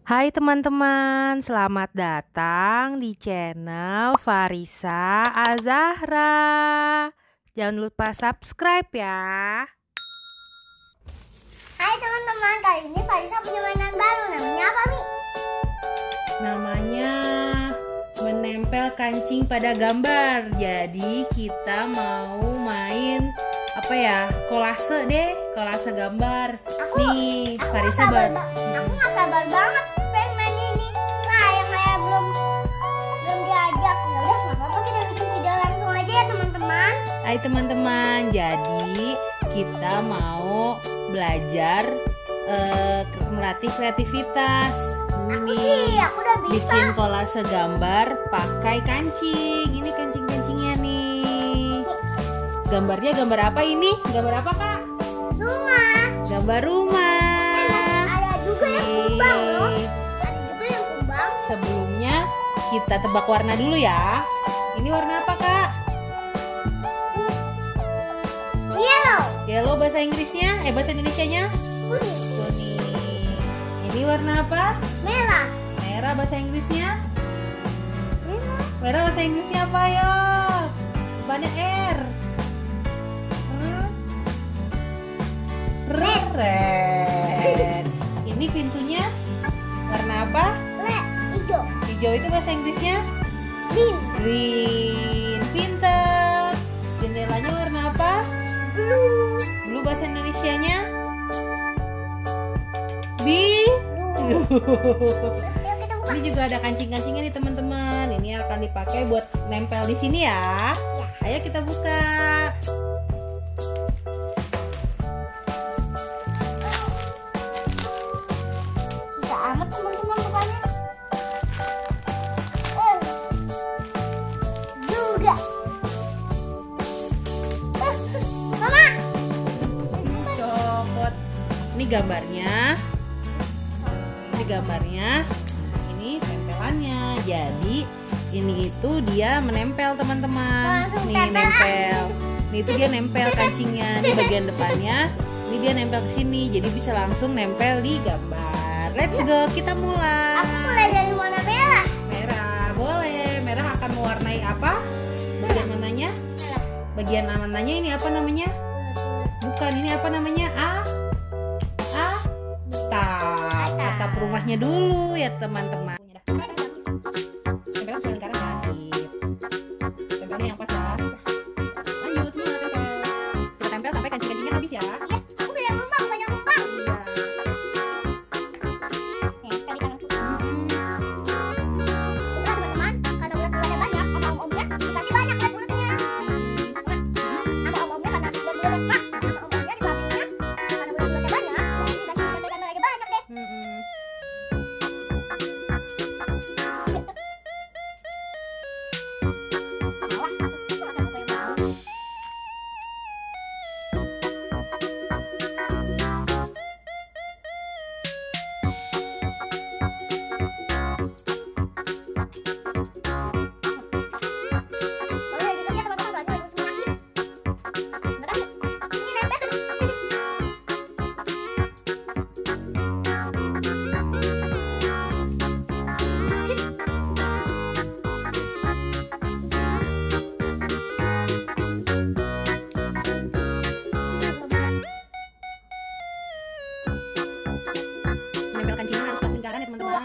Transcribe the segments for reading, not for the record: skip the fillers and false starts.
Hai teman-teman, selamat datang di channel Farisa Azahra. Jangan lupa subscribe ya. Hai teman-teman, kali ini Farisa punya mainan baru. Namanya apa, Mi? Namanya menempel kancing pada gambar. Jadi kita mau main apa ya? Kolase deh, kolase gambar. Nih, Farisa aku nggak sabar banget pengen main ini. Sayang saya belum diajak. Ya udah, nggak apa-apa, kita bikin video langsung aja ya teman-teman. Hai teman-teman, jadi kita mau belajar melatih kreativitas. Aku udah bisa. Bikin kolase gambar pakai kancing. Ini kancing-kancingnya nih. Gambarnya gambar apa ini? Gambar apa, Kak? Rumah. Gambar rumah. Ada juga yang kumbang loh. Ada juga yang kumbang. Sebelumnya kita tebak warna dulu ya. Ini warna apa, Kak? Yellow. Yellow bahasa Inggrisnya, bahasa Indonesianya? Kuning. Kuning. Ini warna apa? Merah. Merah bahasa Inggrisnya? Merah. Merah bahasa Inggrisnya apa yo? Depannya R. Red. Ini pintunya warna apa? Hijau. Hijau itu bahasa Inggrisnya? Green. Green. Pinter. Jendelanya warna apa? Blue. Blue bahasa Indonesianya? Blue. Ayo kita buka. Ini juga ada kancing-kancingnya nih teman-teman. Ini akan dipakai buat nempel di sini ya. Ayo kita buka. Susah amat teman-teman bukanya. Juga. Mama. Copot. Ini gambarnya. Ini gambarnya. Ini tempelannya. Jadi ini itu dia menempel teman-teman. Langsung Nih tempel. nempel. Nih itu dia nempel kancingnya. Di bagian depannya. Ini dia nempel ke sini. Jadi bisa langsung nempel di gambar. Let's go, kita mulai. Aku mulai dari warna merah. Merah, boleh. Merah akan mewarnai apa? Bagian mananya? Bagian mananya ini apa namanya? Bukan, ini apa namanya? Atap rumahnya dulu ya teman-teman. Tempelan sekarang ya, sip. Tempelnya yang pas ya. Lanjut, semua tempel. Kita tempel sampai kancing-kancingnya habis ya. Aku banyak kumbang, banyak kumbang. Iya. Teman-teman, karena ulat-ulatnya banyak, sama om-omnya dikasih banyak kan ulatnya. Sama om-omnya karena ulat-ulat pak, sama om-omnya di belakangnya karena ulat-ulatnya banyak, dikasih gambar lagi banyak deh. Nempel kancingnya harus pas lingkaran ya teman-teman.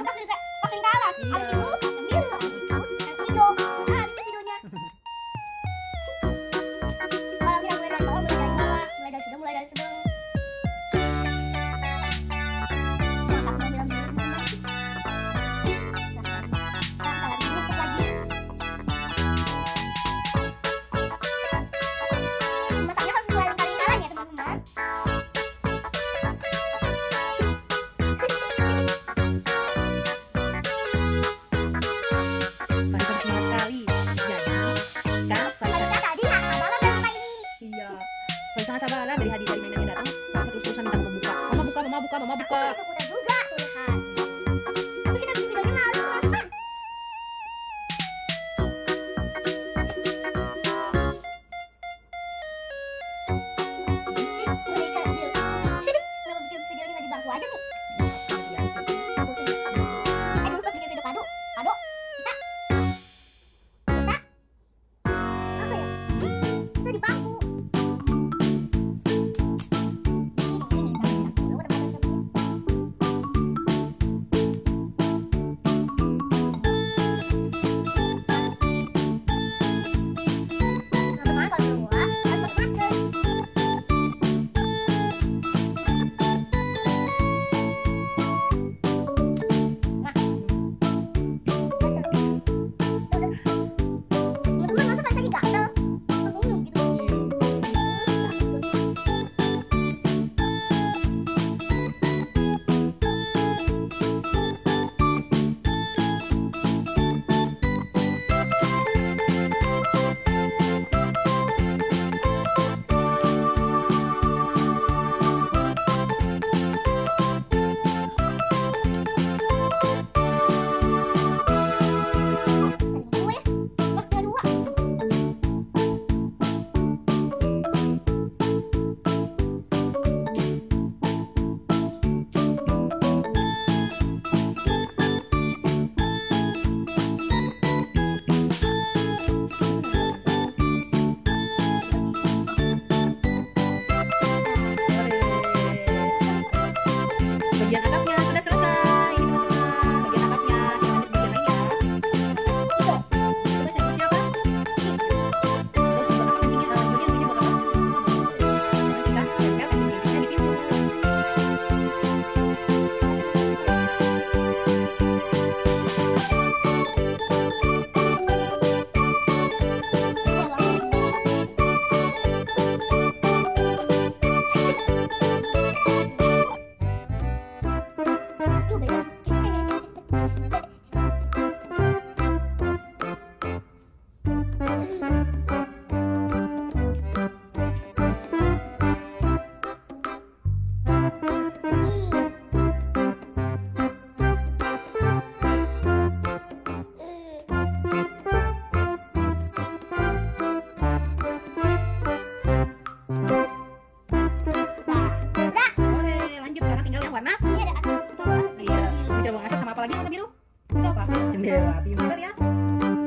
lagi warna biru? Itu apa? Jendela pintar ya.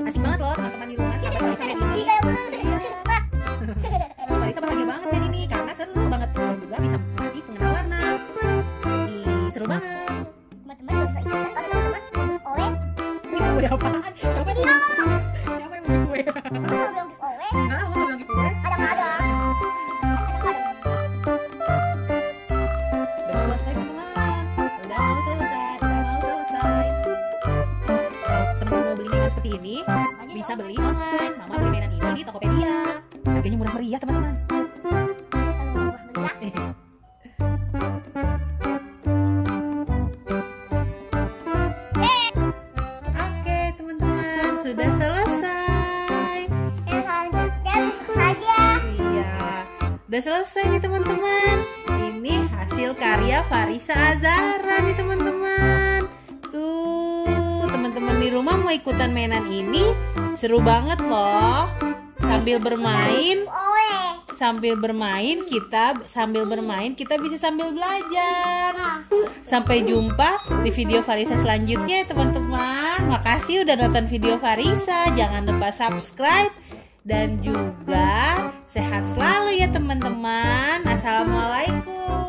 Asik banget loh teman-teman di rumah. Sampai Farisa main ini. Farisa bahagia banget main ini karena seru banget. Dan juga bisa melatih pengenal warna. Ih, seru banget. Teman-teman bisa ikutan kalau teman-teman oleh Kue apaan? Siapa yang mau kue? Siapa yang mau kue? kalau bilang giveaway Enggak, aku nggak bilang kue. ada. Udah selesai teman-teman. Udah mau selesai. Kalau teman-teman mau beli mainan seperti ini, bisa beli online. Mama beli mainan ini di Tokopedia. Harganya murah meriah teman-teman. Oke teman-teman, sudah selesai. Iya, udah selesai nih teman-teman. Ini hasil karya Farisa Azhara nih teman-teman. Tuh, teman-teman di rumah mau ikutan mainan ini, seru banget loh. Sambil bermain kita bisa sambil belajar. Sampai jumpa di video Farisa selanjutnya teman-teman. Makasih udah nonton video Farisa. Jangan lupa subscribe dan juga sehat selalu ya teman-teman. Assalamualaikum.